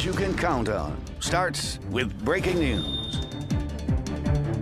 news you can count on starts with breaking news.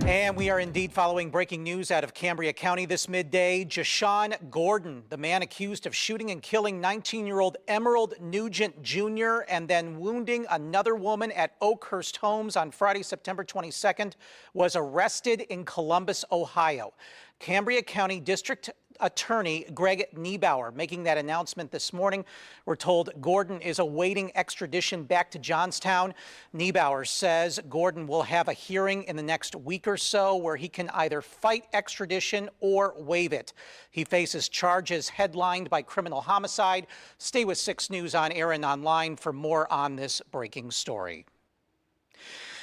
And we are indeed following breaking news out of Cambria County this midday. Johnstown Gordon, the man accused of shooting and killing 19-year-old Emerald Nugent Jr. and then wounding another woman at Oakhurst Homes on Friday, September 22nd, was arrested in Columbus, Ohio. Cambria County District Attorney Greg Niebauer making that announcement this morning. We're told Gordon is awaiting extradition back to Johnstown. Niebauer says Gordon will have a hearing in the next week or so where he can either fight extradition or waive it. He faces charges headlined by criminal homicide. Stay with 6 News on air and online for more on this breaking story.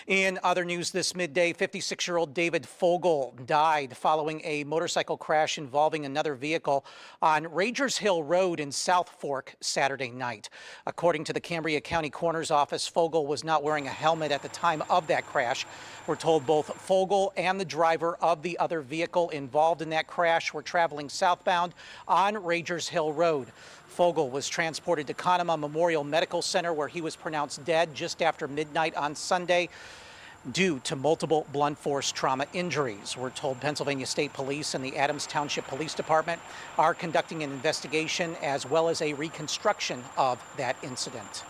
In other news this midday, 56-year-old David Fogel died following a motorcycle crash involving another vehicle on Ragers Hill Road in South Fork Saturday night. According to the Cambria County Coroner's Office, Fogel was not wearing a helmet at the time of that crash. We're told both Fogel and the driver of the other vehicle involved in that crash were traveling southbound on Ragers Hill Road. Fogel was transported to Conemaugh Memorial Medical Center where he was pronounced dead just after midnight on Sunday due to multiple blunt force trauma injuries. We're told Pennsylvania State Police and the Adams Township Police Department are conducting an investigation as well as a reconstruction of that incident.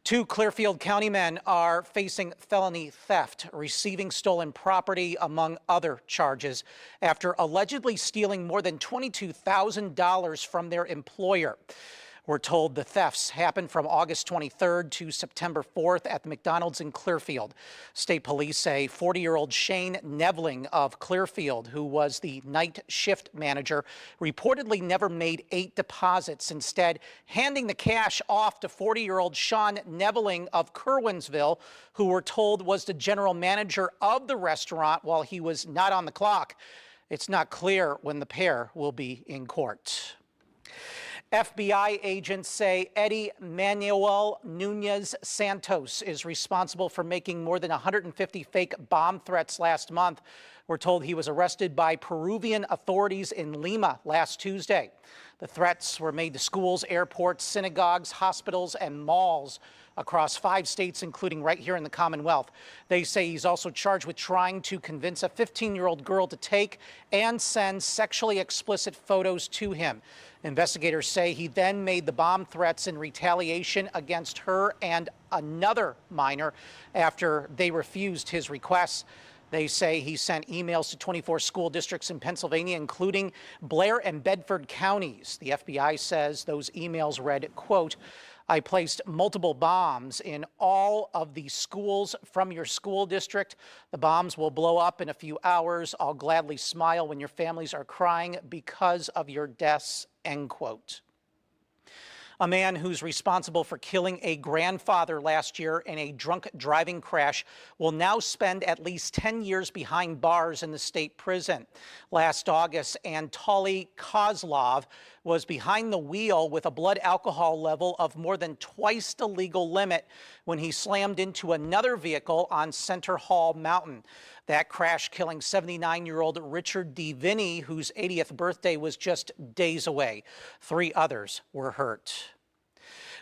2 Clearfield County men are facing felony theft, receiving stolen property, among other charges, after allegedly stealing more than $22,000 from their employer. We're told the thefts happened from August 23rd to September 4th at the McDonald's in Clearfield. State police say 40-year-old Shane Nevling of Clearfield, who was the night shift manager, reportedly never made 8 deposits, instead handing the cash off to 40-year-old Sean Nevling of Curwensville, who we're told was the general manager of the restaurant while he was not on the clock. It's not clear when the pair will be in court. FBI agents say Eddie Manuel Nunez Santos is responsible for making more than 150 fake bomb threats last month. We're told he was arrested by Peruvian authorities in Lima last Tuesday. The threats were made to schools, airports, synagogues, hospitals, and malls across 5 states, including right here in the Commonwealth. They say he's also charged with trying to convince a 15-year-old girl to take and send sexually explicit photos to him. Investigators say he then made the bomb threats in retaliation against her and another minor after they refused his requests. They say he sent emails to 24 school districts in Pennsylvania, including Blair and Bedford counties. The FBI says those emails read, quote, "I placed multiple bombs in all of the schools from your school district. The bombs will blow up in a few hours. I'll gladly smile when your families are crying because of your deaths," end quote. A man who's responsible for killing a grandfather last year in a drunk driving crash will now spend at least 10 years behind bars in the state prison. Last August, Anatoly Kozlov was behind the wheel with a blood alcohol level of more than twice the legal limit when he slammed into another vehicle on Center Hall Mountain. That crash killing 79-year-old Richard D. Vinny, whose 80th birthday was just days away. 3 others were hurt.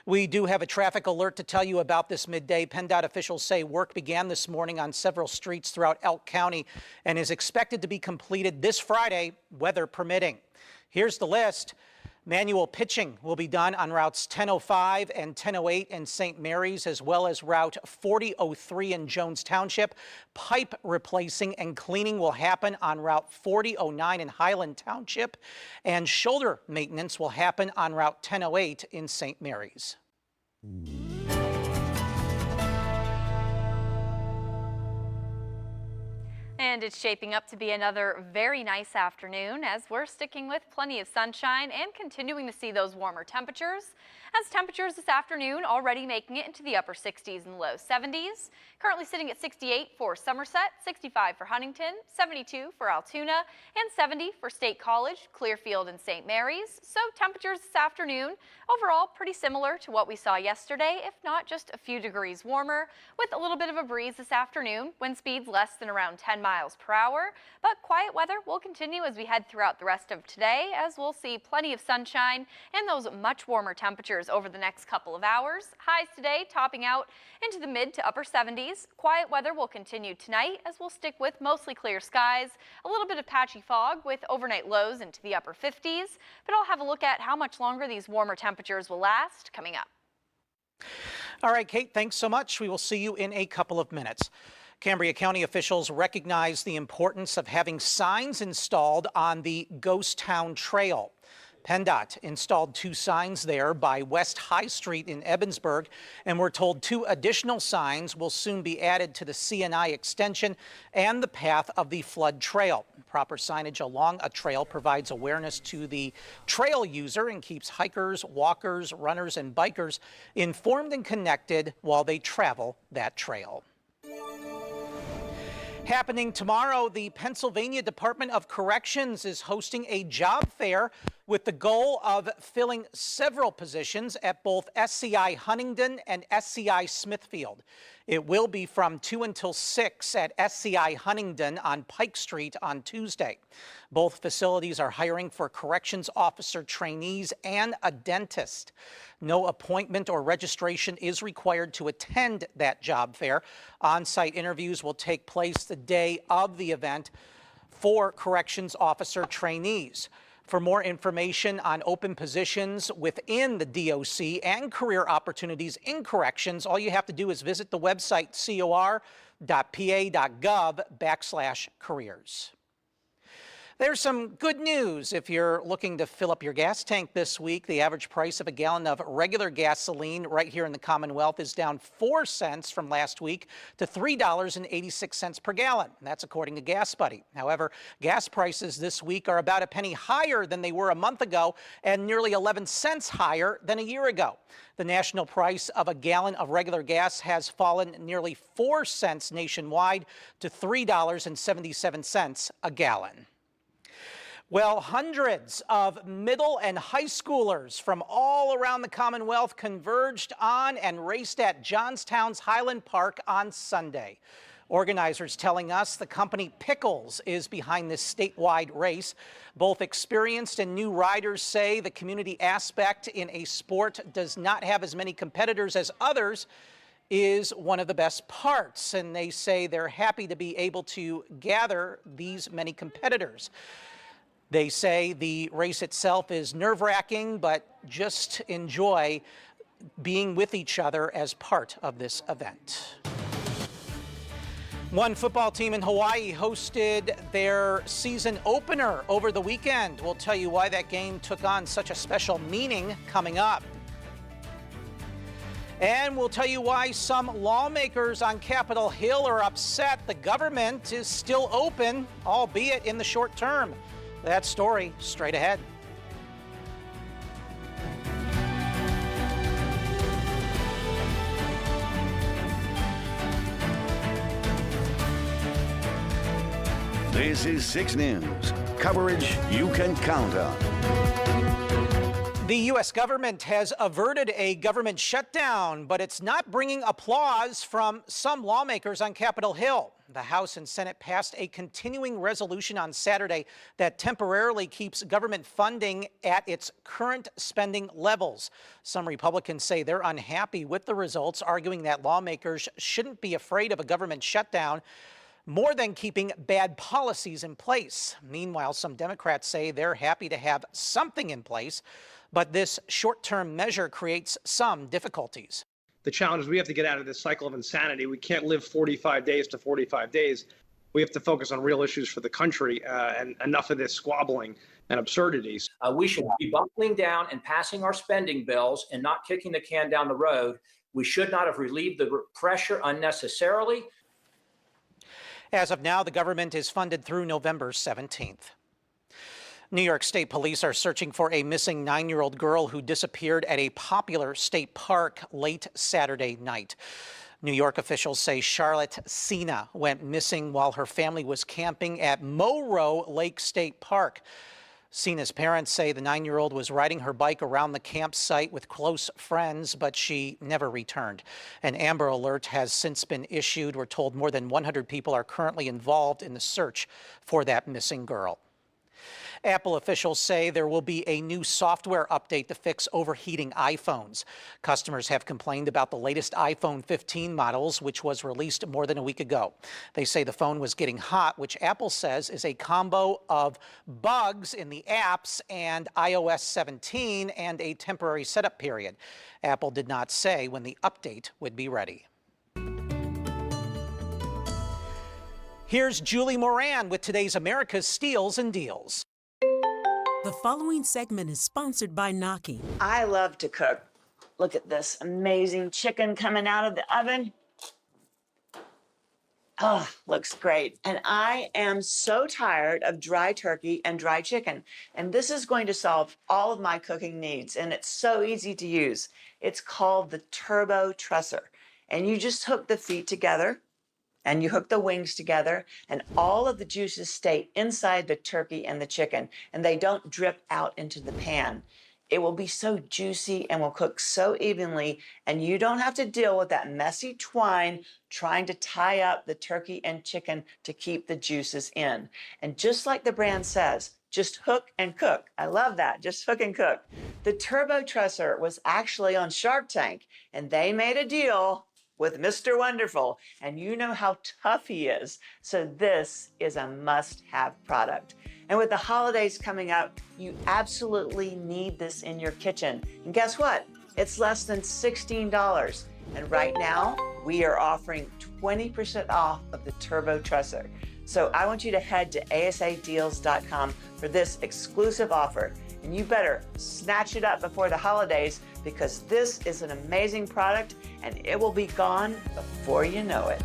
We do have a traffic alert to tell you about this midday. PennDOT officials say work began this morning on several streets throughout Elk County and is expected to be completed this Friday, weather permitting. Here's the list. Manual pitching will be done on routes 1005 and 1008 in St. Mary's, as well as route 4003 in Jones Township. Pipe replacing and cleaning will happen on route 4009 in Highland Township, and shoulder maintenance will happen on route 1008 in St. Mary's. And it's shaping up to be another very nice afternoon as we're sticking with plenty of sunshine and continuing to see those warmer temperatures. As temperatures this afternoon already making it into the upper 60s and low 70s. Currently sitting at 68 for Somerset, 65 for Huntington, 72 for Altoona, and 70 for State College, Clearfield, and St. Mary's. So temperatures this afternoon overall pretty similar to what we saw yesterday, if not just a few degrees warmer, with a little bit of a breeze this afternoon. Wind speeds less than around 10 miles per hour, but quiet weather will continue as we head throughout the rest of today, as we'll see plenty of sunshine and those much warmer temperatures temperatures over the next couple of hours. Highs today topping out into the mid to upper 70s. Quiet weather will continue tonight as we'll stick with mostly clear skies, a little bit of patchy fog with overnight lows into the upper 50s. But I'll have a look at how much longer these warmer temperatures will last coming up. All right, Kate, thanks so much. We will see you in a couple of minutes. Cambria County officials recognize the importance of having signs installed on the Ghost Town Trail. PennDOT installed 2 signs there by West High Street in Ebensburg, and we're told 2 additional signs will soon be added to the CNI extension and the path of the flood trail. Proper signage along a trail provides awareness to the trail user and keeps hikers, walkers, runners, and bikers informed and connected while they travel that trail. Happening tomorrow, the Pennsylvania Department of Corrections is hosting a job fair with the goal of filling several positions at both SCI Huntingdon and SCI Smithfield. It will be from 2 until 6 at SCI Huntingdon on Pike Street on Tuesday. Both facilities are hiring for corrections officer trainees and a dentist. No appointment or registration is required to attend that job fair. On-site interviews will take place the day of the event for corrections officer trainees. For more information on open positions within the DOC and career opportunities in corrections, all you have to do is visit the website cor.pa.gov/careers. There's some good news if you're looking to fill up your gas tank this week. The average price of a gallon of regular gasoline right here in the Commonwealth is down 4 cents from last week to $3.86 per gallon. That's according to Gas Buddy. However, gas prices this week are about a penny higher than they were a month ago and nearly 11 cents higher than a year ago. The national price of a gallon of regular gas has fallen nearly 4 cents nationwide to $3.77 a gallon. Well, hundreds of middle and high schoolers from all around the Commonwealth converged on and raced at Johnstown's Highland Park on Sunday. Organizers telling us the company Pickles is behind this statewide race. Both experienced and new riders say the community aspect in a sport does not have as many competitors as others is one of the best parts, and they say they're happy to be able to gather these many competitors. They say the race itself is nerve-wracking, but just enjoy being with each other as part of this event. One football team in Hawaii hosted their season opener over the weekend. We'll tell you why that game took on such a special meaning coming up. And we'll tell you why some lawmakers on Capitol Hill are upset the government is still open, albeit in the short term. That story straight ahead. This is 6 News. Coverage you can count on. The U.S. government has averted a government shutdown, but it's not bringing applause from some lawmakers on Capitol Hill. The House and Senate passed a continuing resolution on Saturday that temporarily keeps government funding at its current spending levels. Some Republicans say they're unhappy with the results, arguing that lawmakers shouldn't be afraid of a government shutdown more than keeping bad policies in place. Meanwhile, some Democrats say they're happy to have something in place, but this short-term measure creates some difficulties. The challenge is we have to get out of this cycle of insanity. We can't live 45 days to 45 days. We have to focus on real issues for the country and enough of this squabbling and absurdities. We should be buckling down and passing our spending bills and not kicking the can down the road. We should not have relieved the pressure unnecessarily. As of now, the government is funded through November 17th. New York State Police are searching for a missing 9-year-old girl who disappeared at a popular state park late Saturday night. New York officials say Charlotte Sena went missing while her family was camping at Monroe Lake State Park. Sena's parents say the 9-year-old was riding her bike around the campsite with close friends, but she never returned. An Amber Alert has since been issued. We're told more than 100 people are currently involved in the search for that missing girl. Apple officials say there will be a new software update to fix overheating iPhones. Customers have complained about the latest iPhone 15 models, which was released more than a week ago. They say the phone was getting hot, which Apple says is a combo of bugs in the apps and iOS 17 and a temporary setup period. Apple did not say when the update would be ready. Here's Julie Moran with today's America's Steals and Deals. The following segment is sponsored by Gnocchi. I love to cook. Look at this amazing chicken coming out of the oven. Oh, looks great. And I am so tired of dry turkey and dry chicken. And this is going to solve all of my cooking needs. And it's so easy to use. It's called the Turbo Trusser. And you just hook the feet together and you hook the wings together, and all of the juices stay inside the turkey and the chicken, and they don't drip out into the pan. It will be so juicy and will cook so evenly, and you don't have to deal with that messy twine trying to tie up the turkey and chicken to keep the juices in. And just like the brand says, just hook and cook. I love that, just hook and cook. The Turbo Trusser was actually on Shark Tank, and they made a deal with Mr. Wonderful, and you know how tough he is. So this is a must-have product. And with the holidays coming up, you absolutely need this in your kitchen. And guess what? It's less than $16. And right now, we are offering 20% off of the Turbo Trusser. So I want you to head to asadeals.com for this exclusive offer. And you better snatch it up before the holidays, because this is an amazing product and it will be gone before you know it.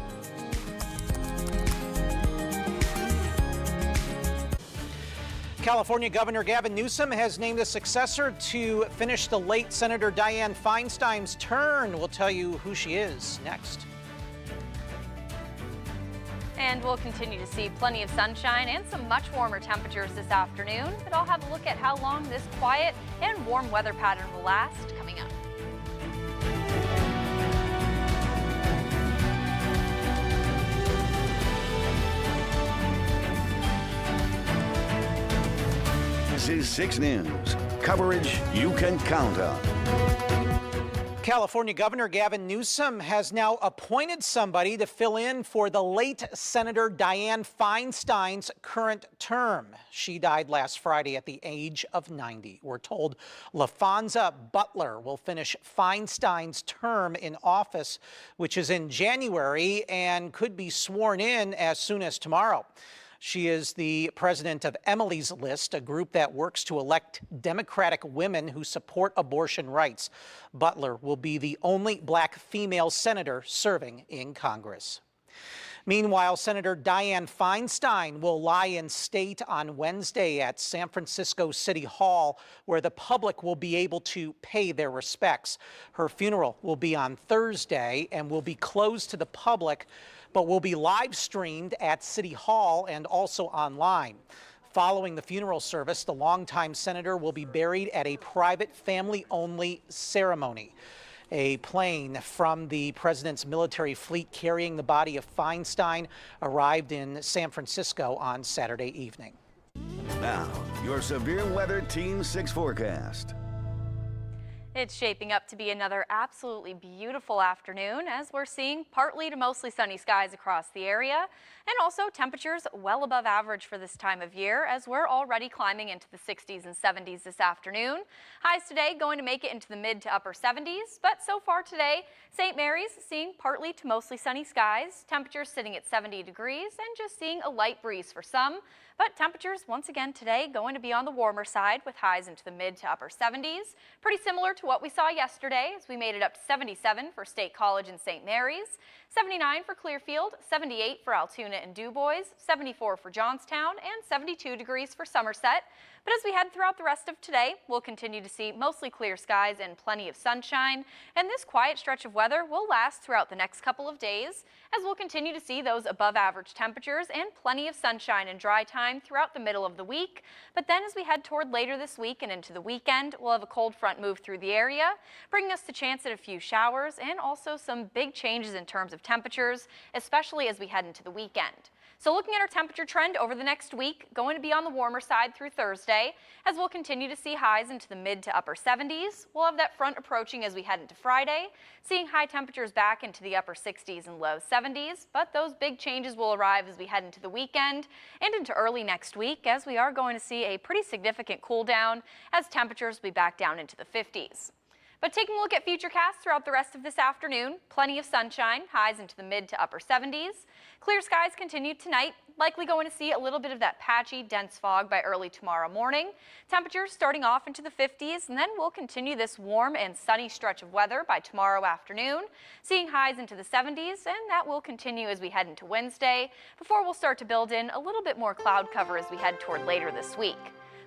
California Governor Gavin Newsom has named a successor to finish the late Senator Dianne Feinstein's turn. We'll tell you who she is next. And we'll continue to see plenty of sunshine and some much warmer temperatures this afternoon. But I'll have a look at how long this quiet and warm weather pattern will last coming up. This is 6 News. Coverage you can count on. California Governor Gavin Newsom has now appointed somebody to fill in for the late Senator Dianne Feinstein's current term. She died last Friday at the age of 90. We're told LaFonza Butler will finish Feinstein's term in office, which is in January, and could be sworn in as soon as tomorrow. She is the president of Emily's List, a group that works to elect Democratic women who support abortion rights. Butler will be the only black female senator serving in Congress. Meanwhile, Senator Dianne Feinstein will lie in state on Wednesday at San Francisco City Hall, where the public will be able to pay their respects. Her funeral will be on Thursday and will be closed to the public, but will be live streamed at City Hall and also online. Following the funeral service, the longtime senator will be buried at a private family-only ceremony. A plane from the president's military fleet carrying the body of Feinstein arrived in San Francisco on Saturday evening. Now, your severe weather Team 6 forecast. It's shaping up to be another absolutely beautiful afternoon, as we're seeing partly to mostly sunny skies across the area, and also temperatures well above average for this time of year, as we're already climbing into the 60s and 70s this afternoon. Highs today going to make it into the mid to upper 70s, but so far today, St. Mary's seeing partly to mostly sunny skies, temperatures sitting at 70 degrees, and just seeing a light breeze for some. But temperatures once again today going to be on the warmer side, with highs into the mid to upper 70s. Pretty similar to what we saw yesterday, as we made it up to 77 for State College and St. Mary's, 79 for Clearfield, 78 for Altoona and Du Bois, 74 for Johnstown, and 72 degrees for Somerset. But as we head throughout the rest of today, we'll continue to see mostly clear skies and plenty of sunshine. And this quiet stretch of weather will last throughout the next couple of days, as we'll continue to see those above average temperatures and plenty of sunshine and dry time throughout the middle of the week. But then as we head toward later this week and into the weekend, we'll have a cold front move through the area, bringing us the chance at a few showers and also some big changes in terms of temperatures, especially as we head into the weekend. So looking at our temperature trend over the next week, going to be on the warmer side through Thursday, as we'll continue to see highs into the mid to upper 70s. We'll have that front approaching as we head into Friday, seeing high temperatures back into the upper 60s and low 70s. But those big changes will arrive as we head into the weekend and into early next week, as we are going to see a pretty significant cool down as temperatures will be back down into the 50s. But taking a look at futurecasts throughout the rest of this afternoon, plenty of sunshine, highs into the mid to upper 70s. Clear skies continue tonight, likely going to see a little bit of that patchy, dense fog by early tomorrow morning. Temperatures starting off into the 50s, and then we'll continue this warm and sunny stretch of weather by tomorrow afternoon, seeing highs into the 70s, and that will continue as we head into Wednesday, before we'll start to build in a little bit more cloud cover as we head toward later this week.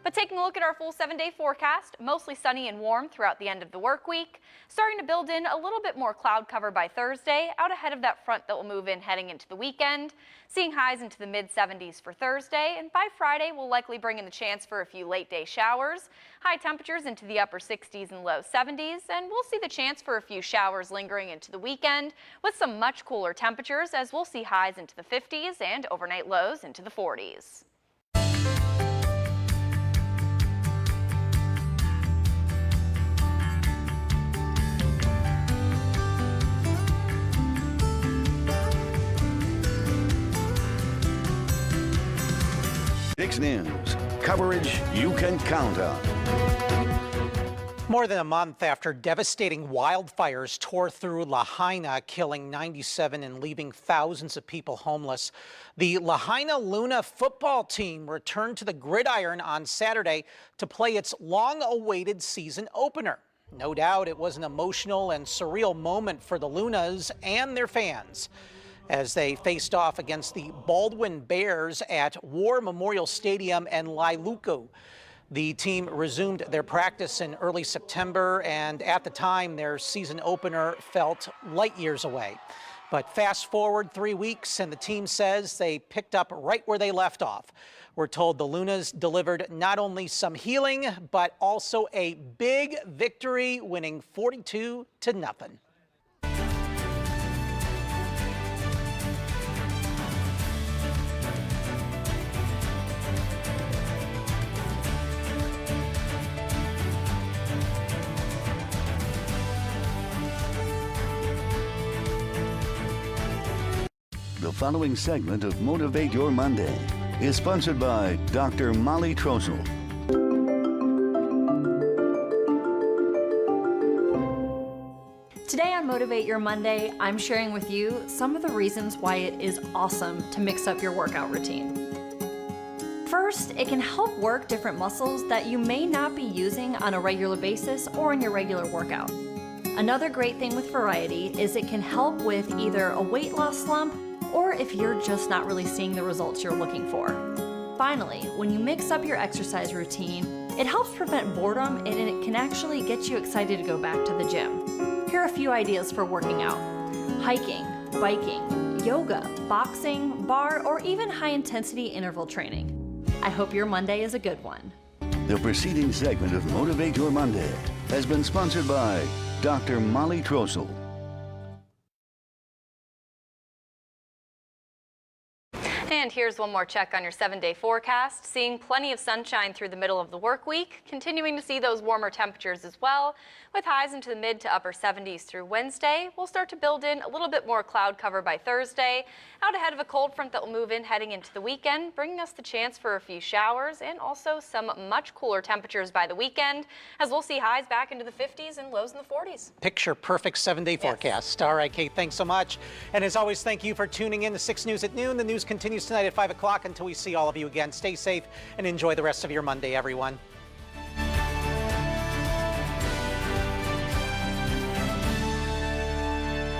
But taking a look at our full 7-day forecast, mostly sunny and warm throughout the end of the work week, starting to build in a little bit more cloud cover by Thursday, out ahead of that front that will move in heading into the weekend, seeing highs into the mid-70s for Thursday, and by Friday we'll likely bring in the chance for a few late day showers, high temperatures into the upper 60s and low 70s, and we'll see the chance for a few showers lingering into the weekend with some much cooler temperatures, as we'll see highs into the 50s and overnight lows into the 40s. Six News, coverage you can count on. More than a month after devastating wildfires tore through Lahaina, killing 97 and leaving thousands of people homeless, the Lahaina Luna football team returned to the gridiron on Saturday to play its long-awaited season opener. No doubt it was an emotional and surreal moment for the Lunas and their fans as they faced off against the Baldwin Bears at War Memorial Stadium in Lailuku. The team resumed their practice in early September, and at the time, their season opener felt light years away. But fast forward 3 weeks, and the team says they picked up right where they left off. We're told the Lunas delivered not only some healing, but also a big victory, winning 42-0. The following segment of Motivate Your Monday is sponsored by Dr. Molly Trozel. Today on Motivate Your Monday, I'm sharing with you some of the reasons why it is awesome to mix up your workout routine. First, it can help work different muscles that you may not be using on a regular basis or in your regular workout. Another great thing with variety is it can help with either a weight loss slump or if you're just not really seeing the results you're looking for. Finally, when you mix up your exercise routine, it helps prevent boredom and it can actually get you excited to go back to the gym. Here are a few ideas for working out: hiking, biking, yoga, boxing, bar, or even high-intensity interval training. I hope your Monday is a good one. The preceding segment of Motivate Your Monday has been sponsored by Dr. Molly Trozel. And here's one more check on your 7-day forecast. Seeing plenty of sunshine through the middle of the work week, continuing to see those warmer temperatures as well, with highs into the mid to upper 70s through Wednesday. We'll start to build in a little bit more cloud cover by Thursday, out ahead of a cold front that will move in heading into the weekend, bringing us the chance for a few showers and also some much cooler temperatures by the weekend, as we'll see highs back into the 50s and lows in the 40s. Picture perfect 7-day forecast. All right, Kate, thanks so much. And as always, thank you for tuning in to 6 News at noon. The news continues tonight at 5 o'clock until we see all of you again. Stay safe and enjoy the rest of your Monday, everyone.